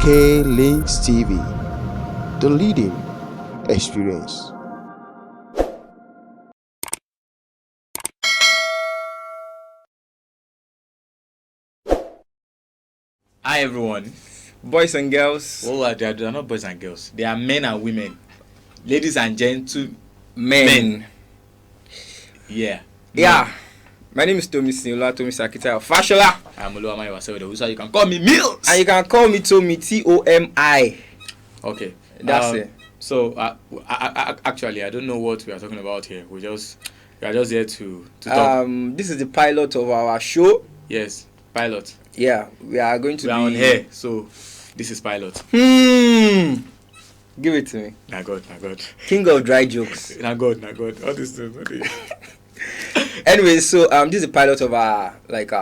kaylinkztv, the leading experience. Hi everyone. Boys and girls. Well, they are not boys and girls. They are men and women. Ladies and gentlemen. Men. Yeah. Yeah. My name is Tomi Miels, Tomi Fashola. I'm Oluwamayo Wasewe. You can call me Miels. And you can call me Tomi, Tomi. Okay. That's it. So, actually, I don't know what we are talking about here. We are just here to talk. This is the pilot of our show. Yes, pilot. Yeah, we are going to We are on air, so this is pilot. Give it to me. Na God. King of dry jokes. Na God. All this stuff. Anyway, so this is the pilot of our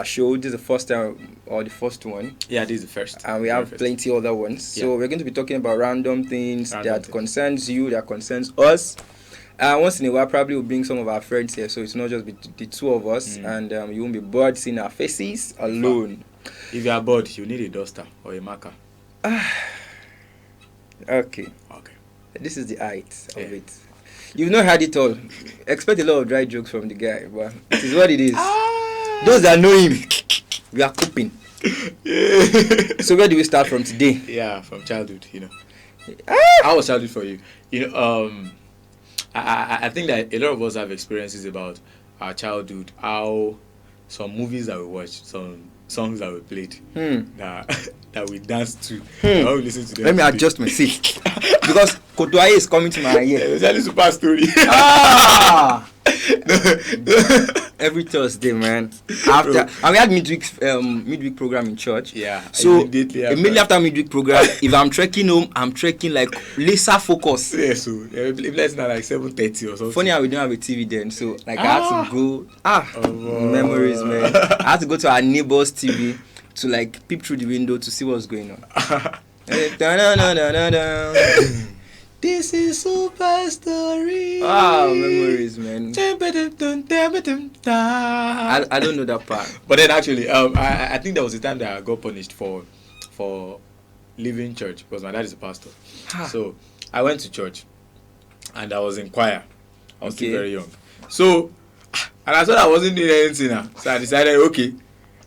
show. This is the first time or the first one. Yeah, this is the first. And we have plenty other ones. Yeah. So we're going to be talking about random things that concerns you, that concerns us. Once in a while, probably we'll bring some of our friends here, so it's not just the two of us, and you won't be bored seeing our faces alone. If you are bored, you need a duster or a marker. Okay. This is the height of it. You've not had it all. Expect a lot of dry jokes from the guy, but it is what it is. Those that know him, we are coping. So where do we start from today? Yeah, from childhood, How was childhood for you? I think that a lot of us have experiences about our childhood, how some movies that we watched, some songs that we played, that we danced to, how we listen to them. Let me adjust my seat. Because Kotoaye is coming to my ear. It's a super story. Every Thursday, man. And we had midweek program in church. Yeah. So immediately after midweek program, if I'm trekking home, I'm trekking like laser focus. Yeah, so let's not like 7:30 or something. Funny how we don't have a TV then, so I had to go. Memories, man. I had to go to our neighbor's TV to peep through the window to see what's going on. This is super story. Memories, man. I don't know that part. But then actually, I think there was a time that I got punished for leaving church because my dad is a pastor. So I went to church and I was in choir. I was still very young. So, and I thought I wasn't doing anything now. So I decided, okay,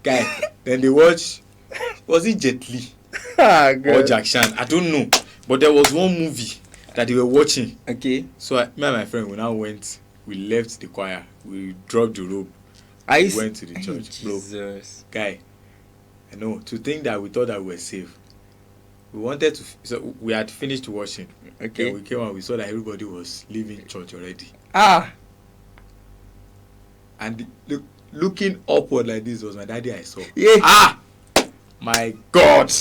guy, then they watch, was it Jet Li? Or Jack Chan? I don't know. But there was one movie that they were watching. Okay. So me and my friend, we left the choir, we dropped the rope, we went to the church. Jesus. Bro, guy, I know, to think that we thought that we were safe. We wanted to, so we had finished watching. Okay. Then we came out, we saw that everybody was leaving church already. And looking upward like this was my daddy I saw. Yeah. My God.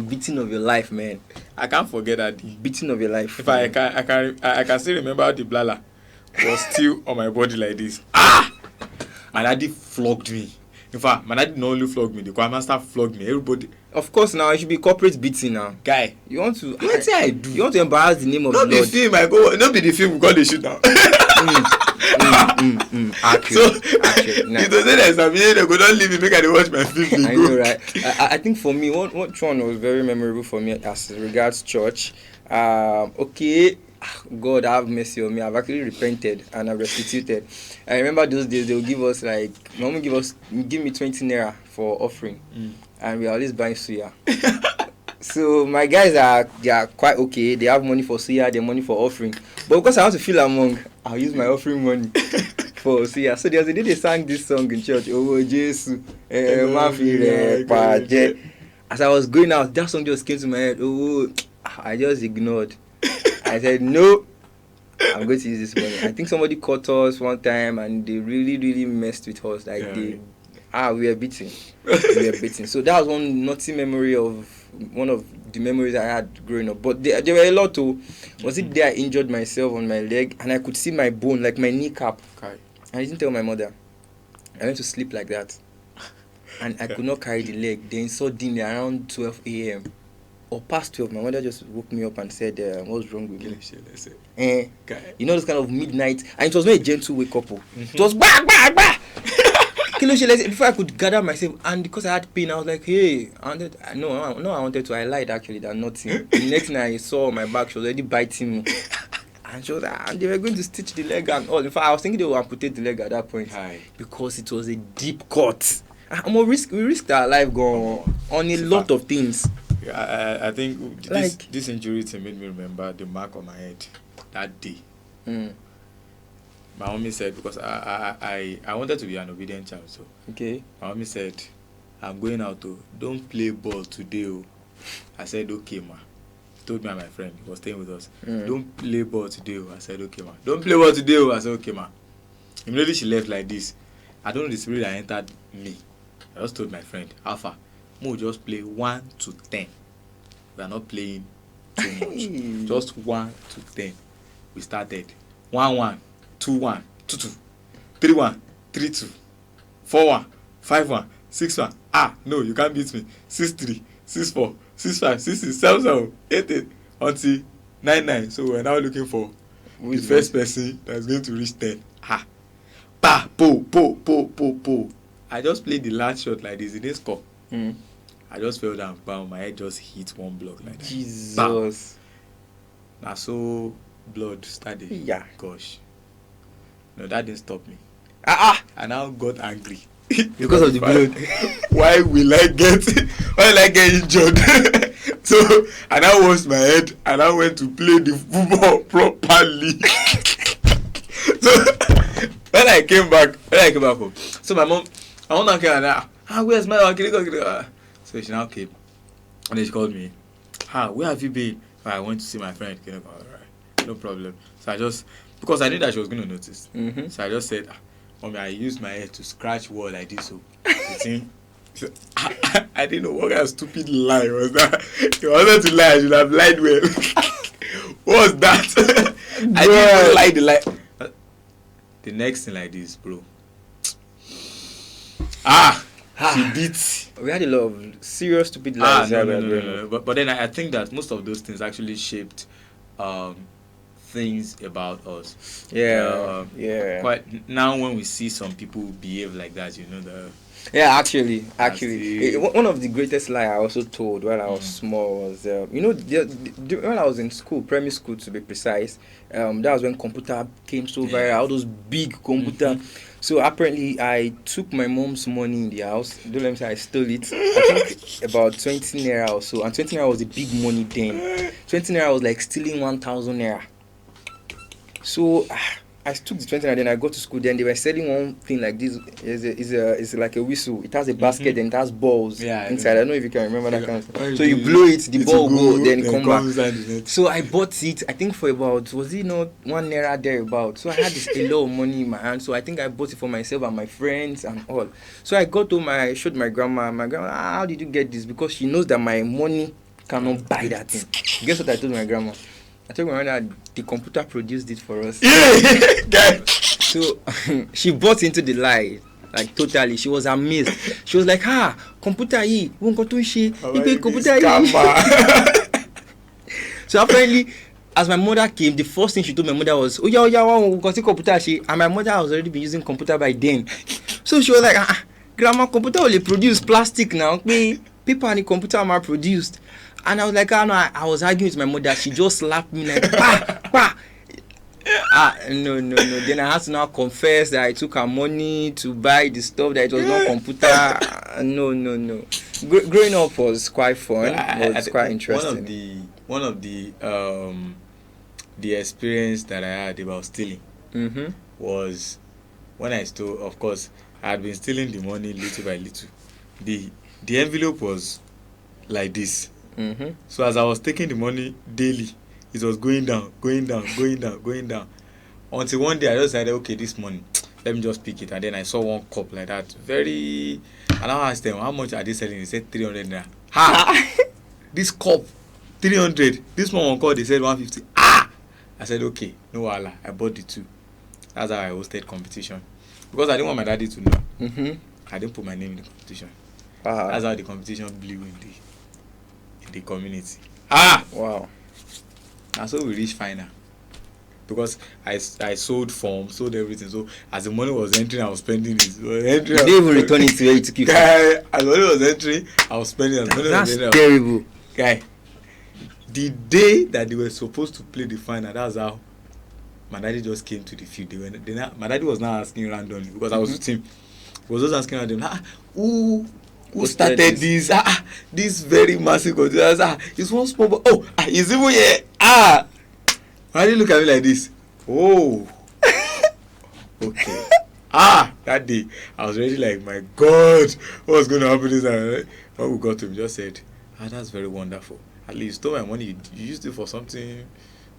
Beating of your life, man. I can't forget that. Beating of your life. If I can still remember how the blala was still on my body like this. My daddy flogged me. In fact, my daddy not only flogged me, the choir master flogged me. Everybody. Of course, now it should be corporate beating now. Guy, you want to? What I do? You want to embarrass the name of not the Lord? The film. Not be the film because they shoot now. Accurate. So, Accurate. It was there's some they go don't leave me make I watch my film. I know, right? I think for me, one was very memorable for me as regards church. Okay, God have mercy on me. I've actually repented and I've restituted. I remember those days they would give us normally give me 20 naira for offering, and we are always buying suya. So my guys they are quite okay. They have money for suya, they have money for offering. But because I want to feel among, I'll use my offering money for suya. So there was a day they sang this song in church. Oh Jesus, as I was going out, that song just came to my head. I just ignored. I said no, I'm going to use this money. I think somebody caught us one time and they really, really messed with us. We were beaten. So that was one naughty memory of one of the memories I had growing up. But there were a lot too. Was it there I injured myself on my leg and I could see my bone, like my kneecap. I didn't tell my mother. I went to sleep like that. And I could not carry the leg. Then suddenly around 12 a.m. or past 12, my mother just woke me up and said, what's wrong with me? You know, this kind of midnight. And it was not a gentle wake up. It was bah, bah, bah. Before I could gather myself, and because I had pain, I was like, hey, I wanted to. I lied actually, that nothing. The next thing I saw my back, she was already biting me. And she was like, and they were going to stitch the leg and all. In fact, I was thinking they would amputate the leg at that point. Aye. Because it was a deep cut. We risked our life going on a lot of things. I think this injury thing made me remember the mark on my head that day. My mommy said, because I wanted to be an obedient child, so okay. My mommy said, I'm going out to, don't play ball today. Oh. I said, okay, ma. Told me and my friend, he was staying with us, don't play ball today. Oh. I said, okay, ma. Don't play ball today. Oh. I said, okay, ma. Immediately she left like this. I don't know the spirit that entered me. I just told my friend, Alpha, Mo, just play 1 to 10. We are not playing too much. Just 1 to 10. We started 1-1, 2-1, 2-2, 3-1, 3-2, 4-1, 5-1, 6-1. Ah, no, you can't beat me. 6-3, 6-4, 6-5, 6-6, 7-7, 8-8, until 9-9. So we're now looking for the first person that's going to reach 10. Ah, pa, po, po, po, po, po. I just played the last shot like this. It didn't score. I just fell down. Bam, my head just hit one block like that. Jesus. Now so blood started. Yeah. Gosh. No, that didn't stop me. I now got angry. Because of the blood. Why will I get injured? So I now washed my head and I went to play the football properly. So when I came back home, so my mom came and where's my one? So she now came and then she called me. Where have you been? I went to see my friend. All right, no problem. So I just, because I knew that she was going to notice. So I just said, Mommy, I used my head to scratch wall like this. So I didn't know what kind of stupid lie was that. If I wanted to lie, I should have lied well. What was that? I didn't even lie the lie. The next thing like this, bro. She beat. We had a lot of serious stupid lies. No. But then I think that most of those things actually shaped things about us. Yeah. Quite now when we see some people behave like that, you know the. Yeah, actually, one of the greatest lie I also told while I was small was, when I was in school, primary school to be precise, that was when computer came so viral, all those big computer. So apparently I took my mom's money in the house. Don't let me say I stole it. I think about 20 naira or so, and 20 naira was a big money then. 20 naira was like stealing 1,000 naira. So I took the 20 and then I got to school. Then they were selling one thing like this. It's like a whistle. It has a basket and it has balls inside. I don't know if you can remember that kind of stuff. So you blow it, the ball go, then come back. So I bought it, I think for about, was it not 1 naira thereabout? So I had a lot of money in my hand. So I think I bought it for myself and my friends and all. So I got home, I showed my grandma. My grandma, how did you get this? Because she knows that my money cannot buy that thing. Guess what I told my grandma? I told my mother the computer produced it for us. Yeah. So she bought into the lie, like totally. She was amazed. She was like, computer yi, won't go to she, computer yi. So apparently, as my mother came, the first thing she told my mother was, oh yeah, we got the computer she. And my mother has already been using computer by then. So she was like, grandma, computer only produce plastic now. Paper and the computer are produced. And I was like, I was arguing with my mother. She just slapped me like, pa. No. Then I had to now confess that I took her money to buy the stuff, that it was not computer. No. Growing up was quite fun. It was quite interesting. One of the experience that I had about stealing was when I stole. Of course, I had been stealing the money little by little. The envelope was like this. So as I was taking the money daily, it was going down. Until one day I just decided, okay, this money, let me just pick it. And then I saw one cup like that. And I asked them, how much are they selling? They said 300 naira. This cup, 300. This one called, they said 150. I said, okay, no wala. I bought the two. That's how I hosted competition. Because I didn't want my daddy to know. I didn't put my name in the competition. That's how the competition blew in the community. Wow. And so we reached final. because I sold forms, sold everything. So as the money was entering, I was spending it. They didn't even return it to where you took it from. Guy, as the money was entering, I was spending. As the money That's was entering, terrible. Guy, the day that they were supposed to play the final, that's how my daddy just came to the field. My daddy was now asking randomly because I was with him. He was just asking randomly, who started this? This very massive container. It's one small boy. Oh, he's even here. Why did you look at me like this? Oh, okay. That day I was really like, my God, what's going to happen this time? When we got to him, just said, that's very wonderful. At least you stole my money. You used it for something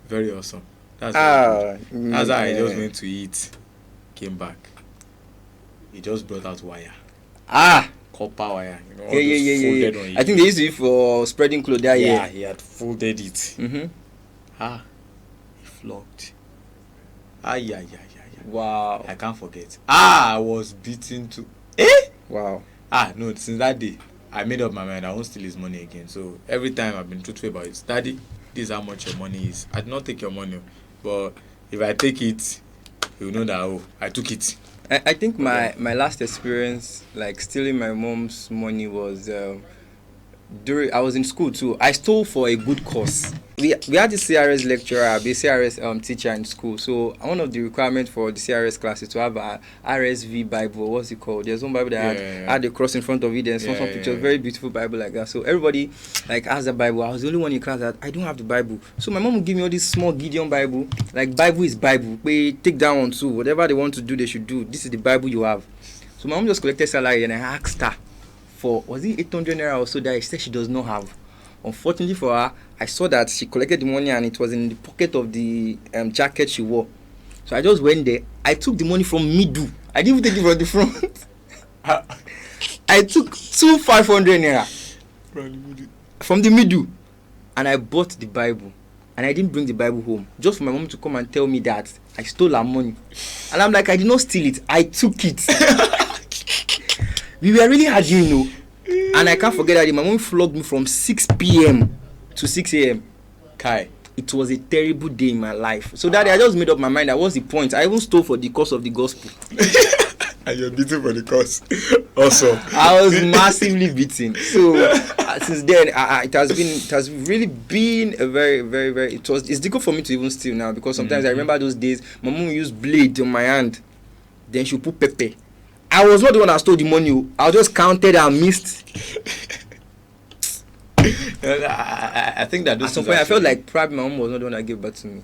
very awesome. That's very good. That's how I just went to eat. Came back. He just brought out wire. Copper wire. You know, yeah. I think they used it for spreading clothes there. Yeah, he had folded it. Mm-hmm. He flogged. Wow. I can't forget. I was beaten to. Wow. No, since that day, I made up my mind. I won't steal his money again. So every time I've been truthful about it. Daddy, this is how much your money is. I did not take your money, but if I take it, you know that I took it. I think my last experience like stealing my mom's money was during I was in school too. I stole for a good cause. We had this CRS lecturer, the CRS teacher in school. So one of the requirements for the CRS class is to have a RSV Bible. What's it called? There's one Bible that had a cross in front of it and some picture, very beautiful Bible like that. So everybody like has the Bible. I was the only one in class that I don't have the Bible. So my mom would give me all this small Gideon Bible. Like Bible is Bible. They take that one too. Whatever they want to do, they should do. This is the Bible you have. So my mom just collected salary and I asked her for, was it 800 naira or so that she said she does not have. Unfortunately for her, I saw that she collected the money and it was in the pocket of the jacket she wore. So I just went there. I took the money from middle. I didn't even take it from the front. I took 500 naira from the middle and I bought the Bible. And I didn't bring the Bible home just for my mom to come and tell me that I stole her money. And I'm like, I did not steal it. I took it. We were really arguing, you know. And I can't forget that my mom flogged me from 6 p.m. to 6 a.m. Kai. It was a terrible day in my life. So that day I just made up my mind. That was the point. I even stole for the cause of the gospel. And you're beaten for the cause. Also. I was massively beaten. So since then, it has really been a very, very, very. It's difficult for me to even steal now because sometimes I remember those days. My mom used blade on my hand. Then she put pepper. I was not the one that stole the money. I just counted and missed. I think that at some point I felt like probably my mom was not the one that gave birth to me.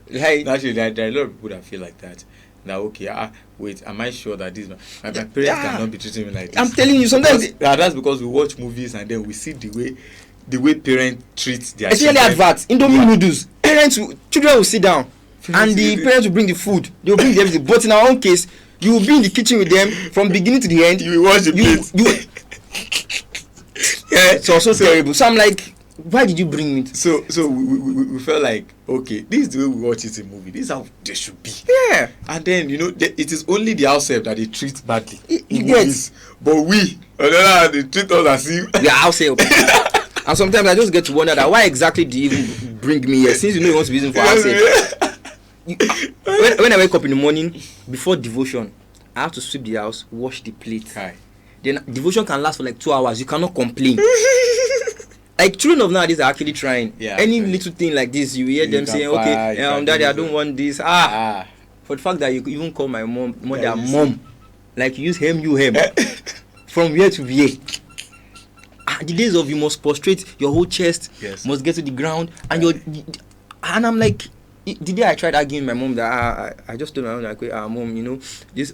Like, actually, there are a lot of people that feel like that. Now, okay, wait, am I sure that this my parents cannot be treating me like this? I'm telling you, sometimes that's because we watch movies and then we see the way parents treat their especially children. adverts, Indomie noodles. Children will sit down and the parents will bring the food. They will bring everything. But in our own case, you will be in the kitchen with them from beginning to the end. You will watch the plate. It's also terrible. So I'm like, why did you bring me? So we felt like, okay, this is the way we watch it in movie. This is how they should be. Yeah. And then it is only the house help that they treat badly. Yes. But we, they treat us as if we are house help. And sometimes I just get to wonder that why exactly do you even bring me here since you know you want to be using for house help. When I wake up in the morning before devotion, I have to sweep the house, wash the plate. Hi. Then devotion can last for like 2 hours. You cannot complain. Like children of nowadays are actually trying. Yeah, any little thing like this, you hear them saying, "Okay, daddy, I don't want this." For the fact that you even call my mom, mom, like you use him, from here to here. The days of you must prostrate your whole chest, must get to the ground, and and I'm like. The day I tried arguing with my mom that I just told my mom like, mom, you know,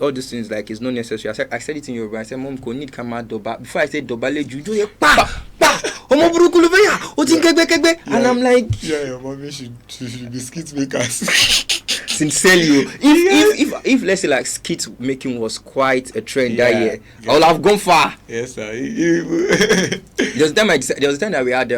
all these things like it's not necessary. I said it in Yoruba. I said, mom, ko need kama doba. Before I said dobale juju, and I'm like, your mommy should be skit makers. Sincerely, if let's say like skit making was quite a trend that year, I would have gone far. Yes, sir. There was a time that we had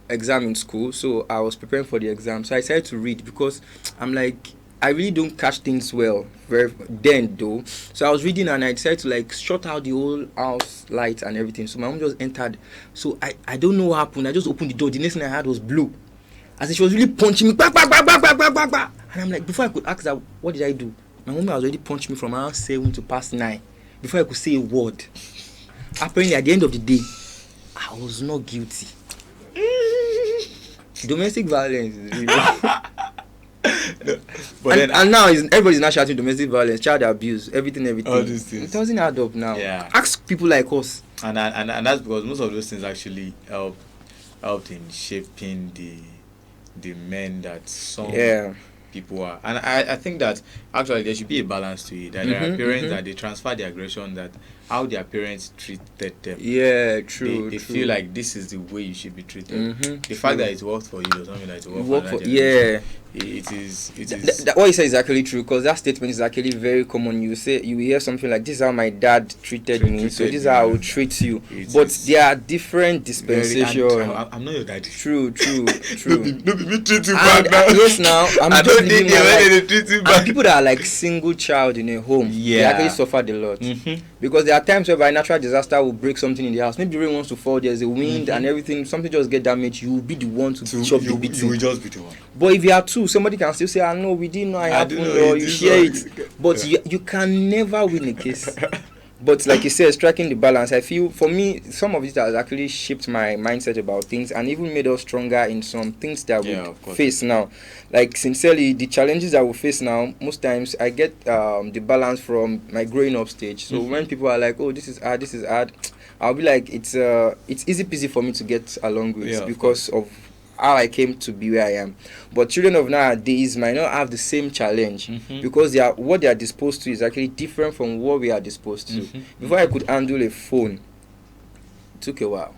exam in school, so I was preparing for the exam. So I decided to read because I'm like, I really don't catch things well then though. So I was reading and I decided to like shut out the whole house light and everything. So my mom just entered. So I don't know what happened. I just opened the door. The next thing I had was blue. As if she was really punching me. Bah, bah, bah, bah, bah, bah, bah, bah. And I'm like, before I could ask her, what did I do? My mom was already punching me from around 7 to past 9. Before I could say a word. Apparently, at the end of the day, I was not guilty. Domestic violence is really... and now everybody's not shouting domestic violence, child abuse, everything. All these things. It doesn't add up now. Yeah. Ask people like us. And that's because most of those things actually helped in shaping the men that some people are. And I think that actually there should be a balance to it. That there are parents that they transfer the aggression, that how their parents treated them. Yeah, true. They feel like this is the way you should be treated. The fact that it worked for you does not mean that it worked for another generation. It is. What you say is actually true, because that statement is actually very common. You hear something like, "This is how my dad treated me, so this is how I will treat you." But there are different dispensations. I'm not your daddy. True. No, be me treat you bad now. Yes, now I'm just living my life. They treat you bad. And people that are like single child in a home, they actually suffered a lot, because there are times whereby natural disaster will break something in the house. Maybe rain wants to fall, there's a wind and everything, something just get damaged. You will be the one to chop the beating. You will just be the one. But if you are two, somebody can still say, "I know we didn't know I happened," or you share it. But you can never win a case. But like you said, striking the balance, I feel for me, some of it has actually shaped my mindset about things and even made us stronger in some things that we face now. Like, sincerely, the challenges that we face now, most times I get the balance from my growing up stage. So when people are like, "Oh, this is hard," I'll be like, it's easy peasy for me to get along with, because of how I came to be where I am. But children of nowadays might not have the same challenge, because what they are disposed to is actually different from what we are disposed to. Before I could handle a phone, it took a while.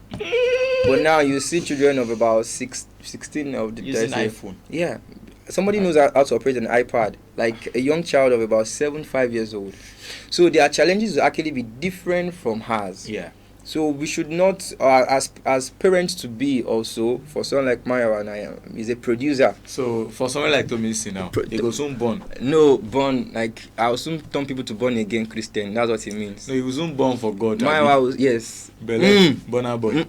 But now you see children of about 16 of the using iPhone. Yeah. Somebody knows how to operate an iPad, like a young child of about 5 years old. So their challenges will actually be different from ours. Yeah. So we should not, as parents to be also, for someone like Mayo and I am, he's a producer. So for someone like Tomi Miels now, he will soon born. No, born, like, I will soon turn people to born again Christian. That's what it means. No, he will soon born for God. Mayo was, yes. Born boy.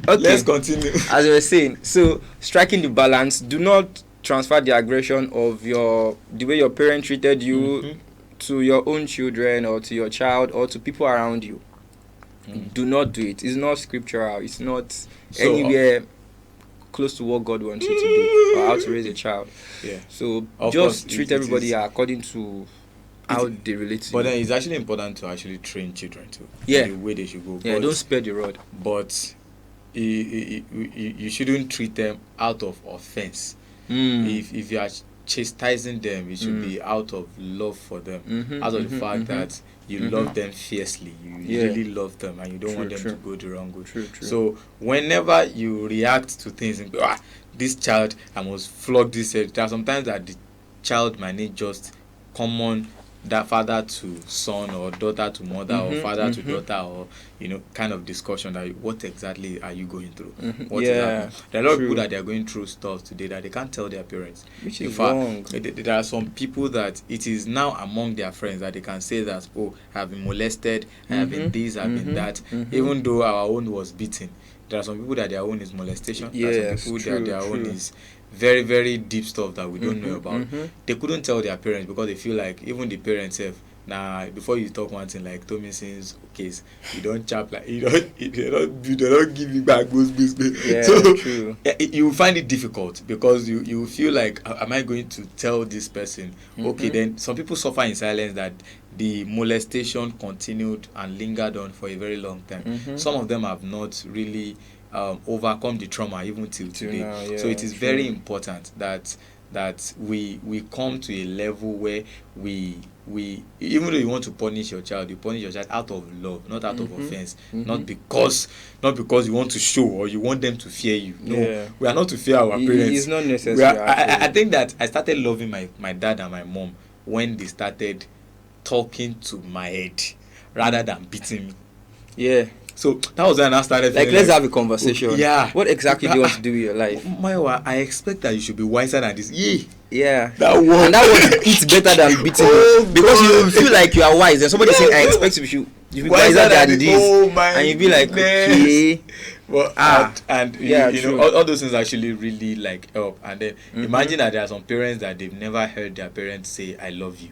Okay. Let's continue. As we were saying, so striking the balance, do not transfer the aggression of the way your parent treated you to your own children or to your child or to people around you. Do not do it. It's not scriptural. It's not anywhere close to what God wants you to do or how to raise a child. Yeah. So just treat everybody according to how they relate to you. But then it's actually important to actually train children too. Yeah. The way they should go. Yeah, don't spare the rod. But you shouldn't treat them out of offense. If you are chastising them, it should be out of love for them, out of the fact that you love them fiercely, you really love them, and you don't want them to go the wrong way. So whenever you react to things and go, this child, I must flog this head, there are sometimes that the child might need just common, that father to son or daughter to mother or father to daughter, or kind of discussion that what exactly are you going through, what is happening. There are a lot of people that they are going through stuff today that they can't tell their parents, which is wrong. There are some people that it is now among their friends that they can say that, oh, I have been molested, I have been this, I have been that, even though our own was beaten. There are some people that their own is molestation. There are some people that their own is very, very deep stuff that we don't know about. They couldn't tell their parents because they feel like even the parents have, before you talk one thing like Tomi Miels case, you don't chap like you don't give you back those business. Yeah, so true. You find it difficult because you feel like, am I going to tell this person? Okay, then some people suffer in silence that the molestation continued and lingered on for a very long time. Some of them have not really overcome the trauma even till today. Now, so it is very important that we come to a level where we even though you want to punish your child, you punish your child out of love, not out of offense, not because you want to show or you want them to fear you. No, we are not to fear our parents. It's not necessary. I think that I started loving my dad and my mom when they started talking to my head rather than beating me. Yeah. So that was when I started like, let's have a conversation. Yeah. What exactly do you want to do with your life? Maiwa, I expect that you should be wiser than this. Yeah. That one. And that one eats better than beating because you feel like you are wise. And somebody saying, I expect you should be wiser than this. Oh my. And you be like, okay. Well, and you know, all those things actually really like help. And then imagine that there are some parents that they've never heard their parents say "I love you."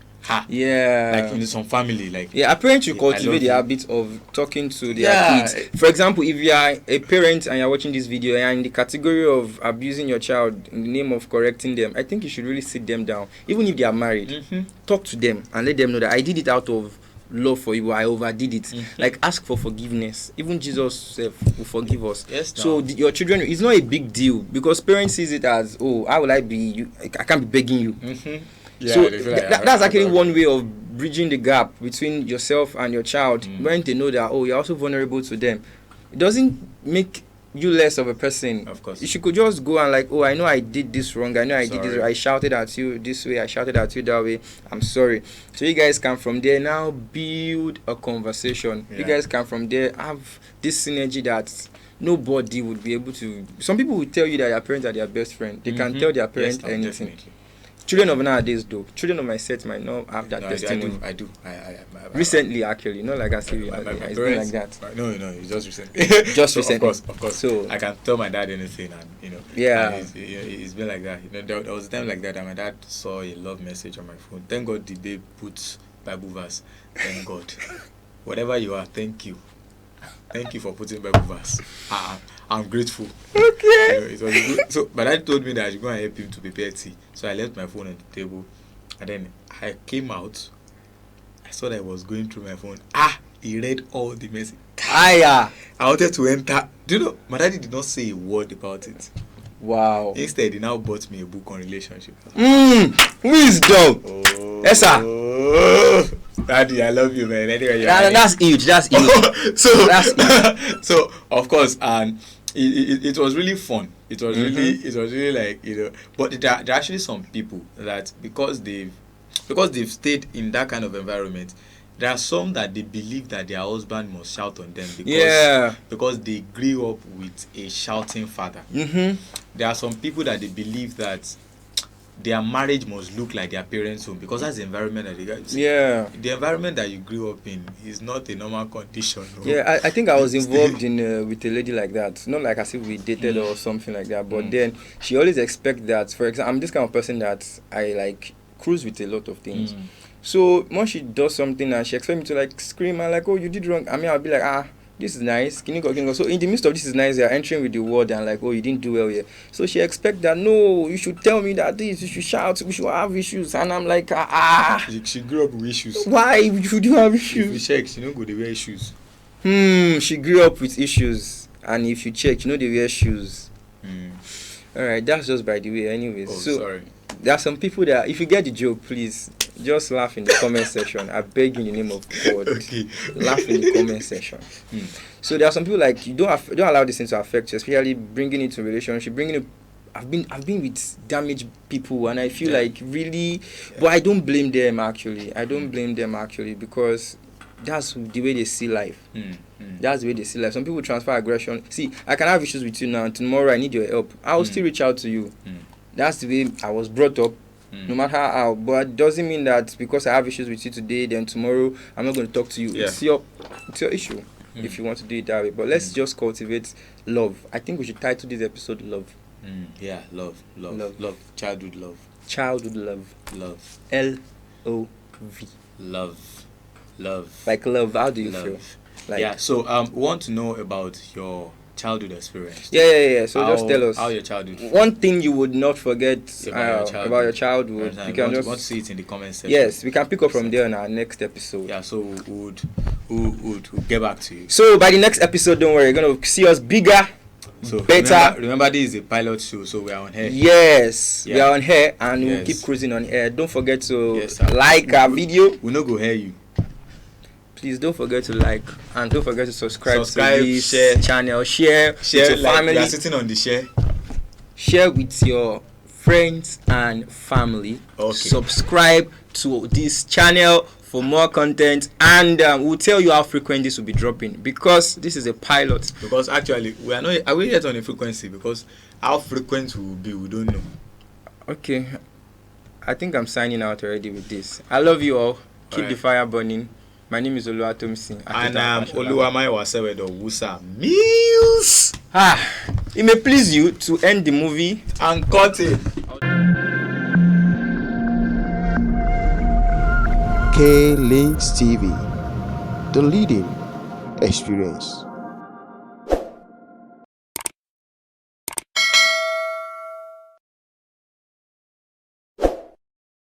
Yeah, like in some family, like a parent should cultivate the habit of talking to their kids. For example, if you are a parent and you're watching this video and you're in the category of abusing your child in the name of correcting them, I think you should really sit them down, even if they are married. Talk to them and let them know that I did it out of love for you, I overdid it. Like, ask for forgiveness. Even Jesus will forgive us. Yes. So your children, it's not a big deal, because parents sees it as, oh, how will I be you? I can't be begging you. Yeah, so that's actually one way of bridging the gap between yourself and your child, when they know that, oh, you're also vulnerable to them. It doesn't make you less of a person. Of course. You could just go and like, oh, I know I did this wrong. I know I did this. I shouted at you this way. I shouted at you that way. I'm sorry. So you guys can from there now build a conversation. You guys can from there have this synergy that nobody would be able to. Some people will tell you that your parents are their best friend. They can tell their parents anything. Definitely. Children of nowadays, though, children of my set might not have that testimony. I do. Recently, actually, not like I say it's been like that. No, it's just recently. Just recently. Of course. So I can tell my dad anything, and you know. Yeah. It's been like that. You know, there was a time like that, and my dad saw a love message on my phone. Thank God did they put Bible verse. Thank God. Whatever you are, thank you. Thank you for putting Bible verse. I'm grateful. Okay. You know, it was good. So, but I told me that I should go and help him to prepare tea. So I left my phone on the table, and then I came out. I saw that I was going through my phone. He read all the message. I wanted to enter. Do you know? My daddy did not say a word about it. Wow. Instead, he now bought me a book on relationship. Wisdom. Yes, sir. Daddy, I love you, man. Anyway, that's huge. That's huge. So that's huge. So of course, and it was really fun. It was really like, you know. But there are actually some people that because they've stayed in that kind of environment, there are some that they believe that their husband must shout on them because they grew up with a shouting father. There are some people that they believe that their marriage must look like their parents' home, because that's the environment that they got. The environment that you grew up in is not a normal condition. No? Yeah, I think I was involved in with a lady like that. Not like as if we dated or something like that, but then she always expects that. For example, I'm this kind of person that I like cruise with a lot of things. So once she does something and she expects me to like scream and like, oh, you did wrong. I mean, I'll be like, this is nice. Can you go? So in the midst of this is nice, they are entering with the word and like, oh, you didn't do well here. So she expects that, no, you should tell me that this, you should shout, we should have issues. And I'm like, She grew up with issues. Why should you have issues? If you check, she don't go to wear issues. She grew up with issues. And if you check, you know they wear shoes. Alright, that's just by the way anyways. Sorry. There are some people that, if you get the joke, please just laugh in the comment section. I beg you in the name of God. Okay. Laugh in the comment section. So there are some people like, you don't allow this thing to affect you, especially bringing it to relationship, bringing it. I've been with damaged people, and I feel like really, but I don't blame them actually. Because that's the way they see life. That's the way they see life. Some people transfer aggression. See, I can have issues with you now. Tomorrow I need your help. I will still reach out to you. That's the way I was brought up. No matter how, but it doesn't mean that because I have issues with you today, then tomorrow I'm not going to talk to you. It's your issue if you want to do it that way. But let's just cultivate love. I think we should title this episode "Love." Love. Childhood love. L-O-V. Love. Like love. How do you feel? Like, So we want to know about your childhood experience. Yeah. So just tell us how your childhood. One thing you would not forget about your childhood. You can just want to see it in the comment section. Yes, we can pick up from there in our next episode. Yeah, so we'll get back to you. So by the next episode, don't worry, you're gonna see us bigger. So better. Remember this is a pilot show, so we are on air. Yes, we are on air, and we'll keep cruising on air. Don't forget to like our video. We'll not go hear you. Please don't forget to like and don't forget to subscribe to this channel. Share with your family. We are sitting on the share. Share with your friends and family. Subscribe to this channel for more content, and we'll tell you how frequent this will be dropping, because this is a pilot. Because actually we are we yet on a frequency, because how frequent we will be, we don't know. Okay, I think I'm signing out already with this. I love you all. Keep the fire burning. My name is Tomi Miels. And I'm Oluwamai Wasewedo Wusa Miels. It may please you to end the movie and cut it. Kaylinkztv, the leading experience.